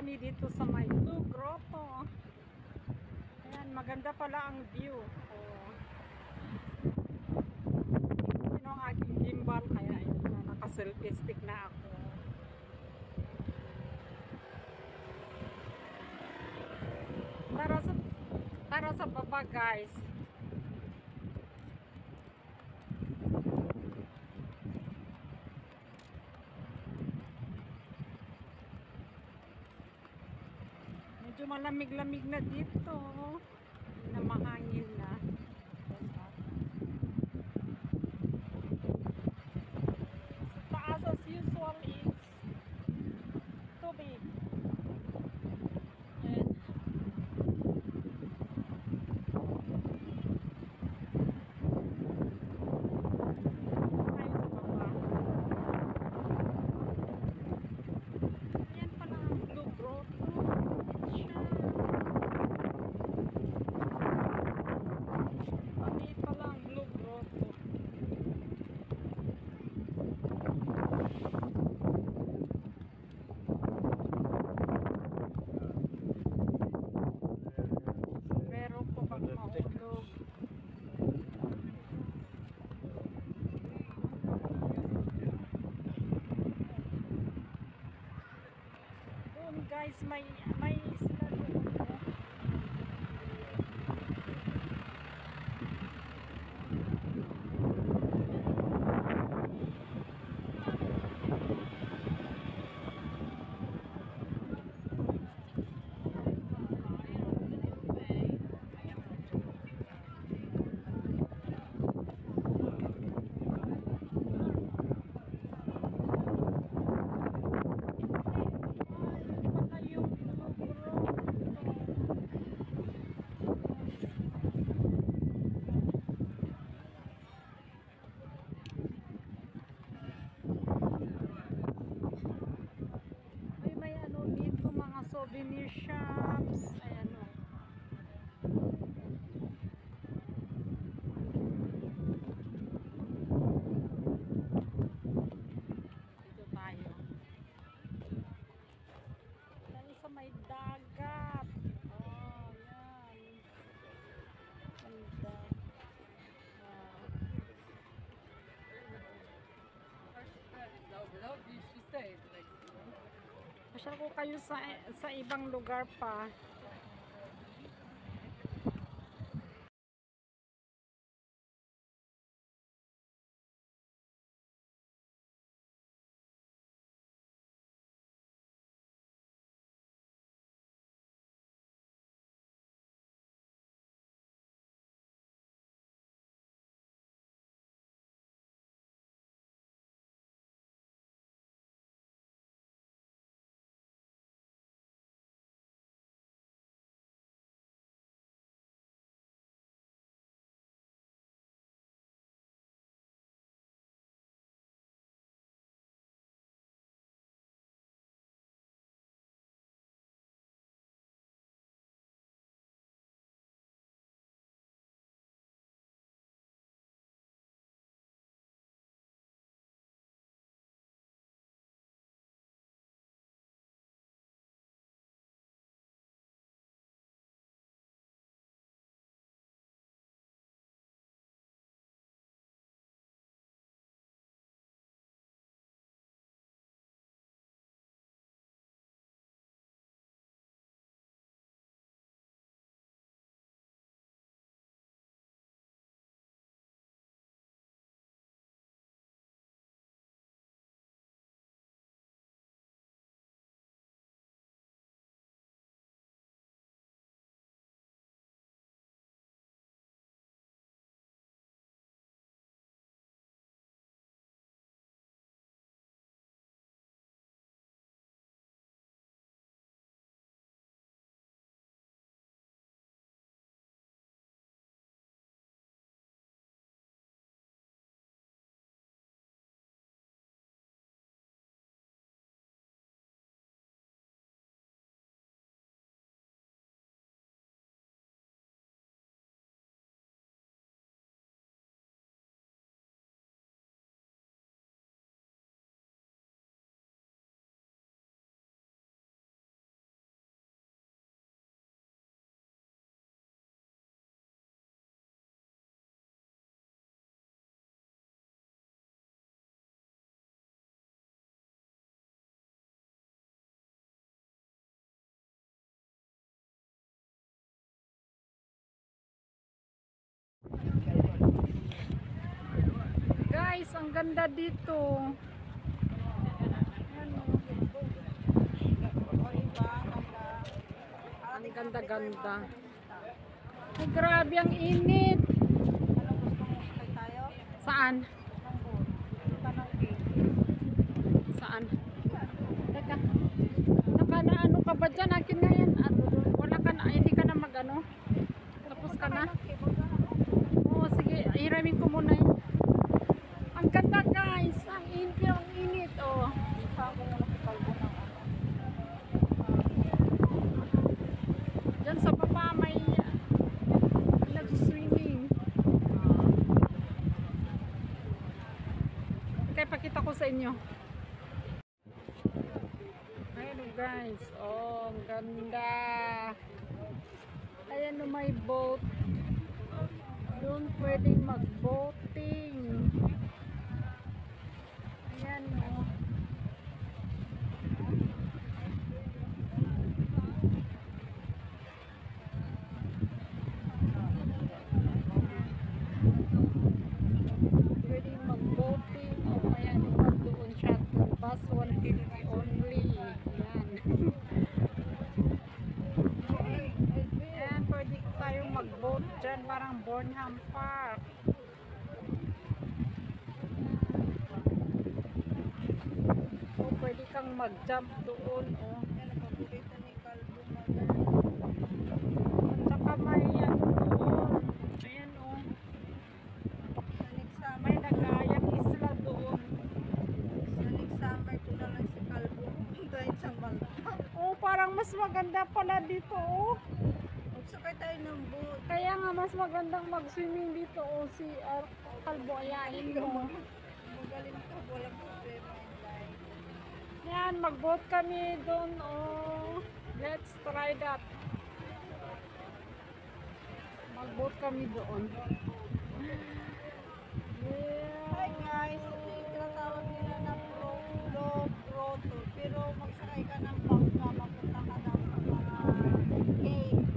kami dito sa may Blue Grotto. Ayan, maganda pala ang view. Oh. Ito ang aking gimbal, kaya ayan na, naka-selfie stick na ako. Tara sa baba, guys. Medyo malamig-lamig na dito. Na mahangin na. Sa taas as usual is tubig. And tayo sa baba. Ayan pala ang Blue Grotto. Siya. Pati pala ang Blue Grotto. Pero po bang maulog. Doon guys, may isla doon. May ano dito, mga souvenir shops. Ayan o. Dito tayo. Tayo sa may dagat. Oh, yan. Ganda. Pasyal ko kayo sa ibang lugar pa. Guys, ang ganda dito. Ang ganda-ganda. Ay, grabe ang init. Saan? Saan? Teka. Ano ka ba dyan? Akin nga yan. Wala ka na, hindi ka na mag-ano. Tapos ka na. Oo, sige. Hiramin ko muna yun. Ang ganda guys. Ang init. Oh. Diyan sa baba may nag-swimming. Kaya pakita ko sa inyo. Ayan o guys. Oh, ang ganda. Ayan o, may boat. Doon pwedeng mag-boating. Ayan o. Pwedeng mag-boating. O kaya naman doon siya. Bus 150 only. Ayan. Ayan, pwede tayong mag-boat dyan. Parang Bornham Park. O pwede kang mag-jump doon. O. At saka may ano doon. Ayan o. May nagayang isla doon. Oh, parang mas maganda pala dito, oh. Magsakay tayo ng boat. Kaya nga mas magandang mag-swimming dito, oh, si Kalbo, ayain mo. Magaling ka, walang problema in life. Yan, mag-boat kami doon, oh. Let's try that. Mag-boat kami doon. Hi Yeah. guys, ito yung tinatawag nila na grotto. Pero magsakay ka ng bangka, mapunta ka daw sa mga cave.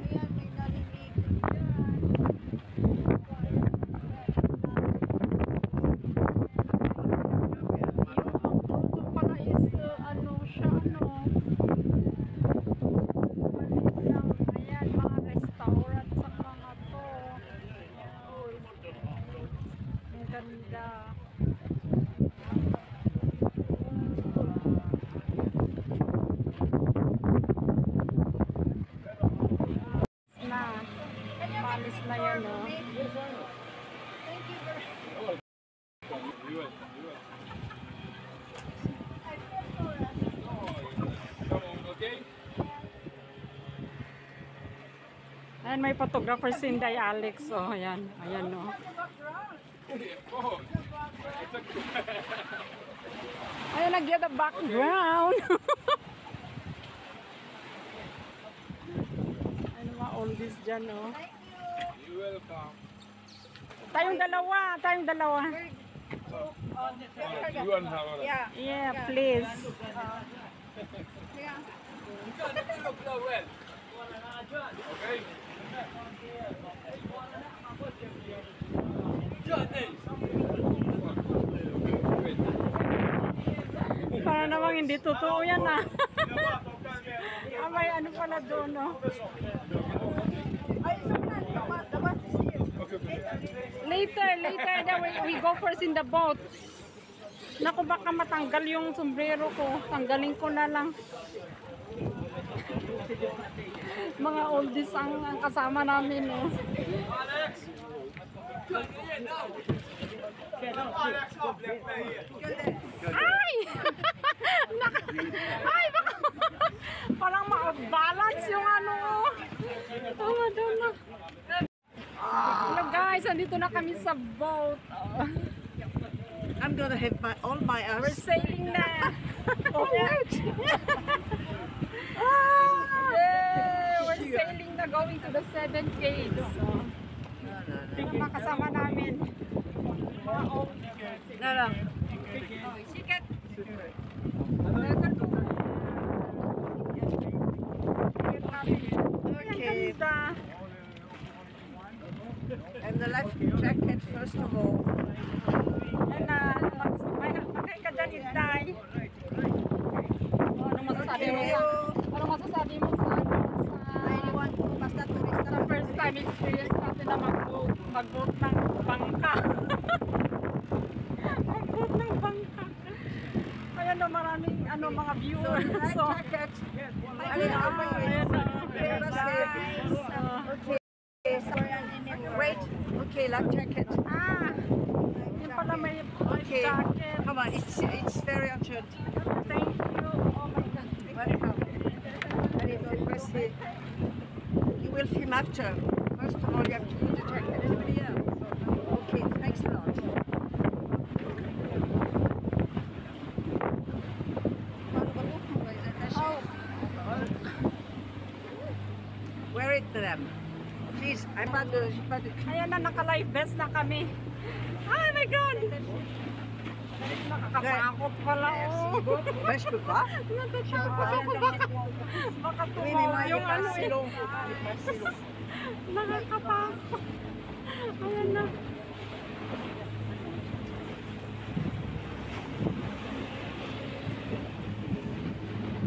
Ayan, may naliligo dyan. Yung grotto pala is, ano siya, ano. Maliit lang. Ayan, mga restaurant sa mga to. Oh, ang ganda. Na, malis na yan, oh. Thank you very Ayan, may photographer si Inday Alex, oh, ayan, ayan, oh. Ayan, nagyan the background. Ano mga oldies dyan, oh. You're welcome. Tayong dalawa, tayong dalawa. You and her. Yeah. Yeah, please. Yeah. Okay? Para namang hindi totoo yan, ah. Ah, may ano pala doon, no? Ay, saan na? The bus is here. Later, then we go first in the boat. Naku, baka matanggal yung sombrero ko. Tanggalin ko na lang. Mga oldies ang kasama namin, eh. Ay! Ay, baka parang ma-balance yung ano. Tama daw na. Hello guys, andito na kami sa boat. I'm gonna have all my We're hours. sailing na. Oh, yeah, we're sailing na going to the 7 caves. Mga kasama namin. Mga old. No, no. Okay. Ang ganda. the life jacket first of all. Yan na, magkay ka dyan, Inday. Ano masasabi mo sa, ano masasabi mo sa, Anyone po, basta turista. sa first time experience natin na mag-boat ng bangka. Mag-boat ng bangka. Ayan na maraming ano, mga viewers. Life So, jacket. ayan na. Wait. Okay, life jacket. Ah, yun pala may Okay. jacket. Come on, it's very urgent. Thank you. Oh my God. Welcome. And if you press it, you will film after. First of all, you have to put the jacket. Anybody else? Okay, thanks a lot. Wear it to them. Please, I'm not the. Ayan na, naka-live vest na kami. Oh my God! Nakakatakot pala, oh. Merci beaucoup. Natatakot ako. Baka tumawa yung ano eh. Nakakatakot. Ayan na.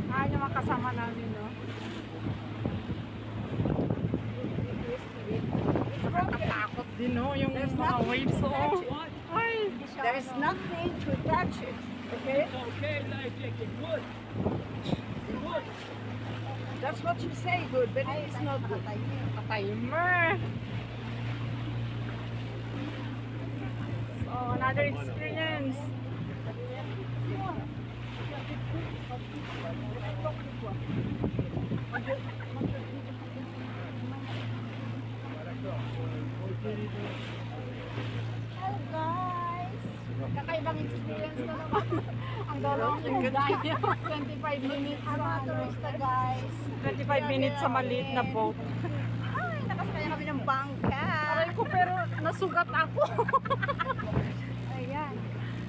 Ayan yung mga kasama namin, no? Nakakatakot din, no? Yung mga waves, oh. Ay! There is nothing to touch it. Okay? Okay, life jacket. Good. Good. That's what you say, good, but it is not good. Timer. So, another experience. Hello, guys. Kakaibang experience na naman. Ang dalawang Inday. 25 minutes sa Mga turista, guys. 25 minutes sa maliit na boat. Ay, nakasakay kami ng bangka. Aray ko, pero nasugat ako. Ayan.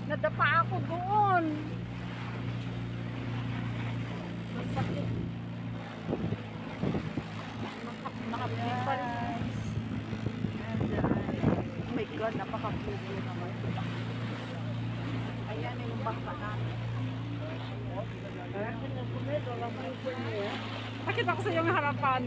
Nadapa ako doon. Masakit. Nakapipal. Oh my God, napaka-pugo naman. Ayan yung bangka namin. Nakita ko sa iyong harapan.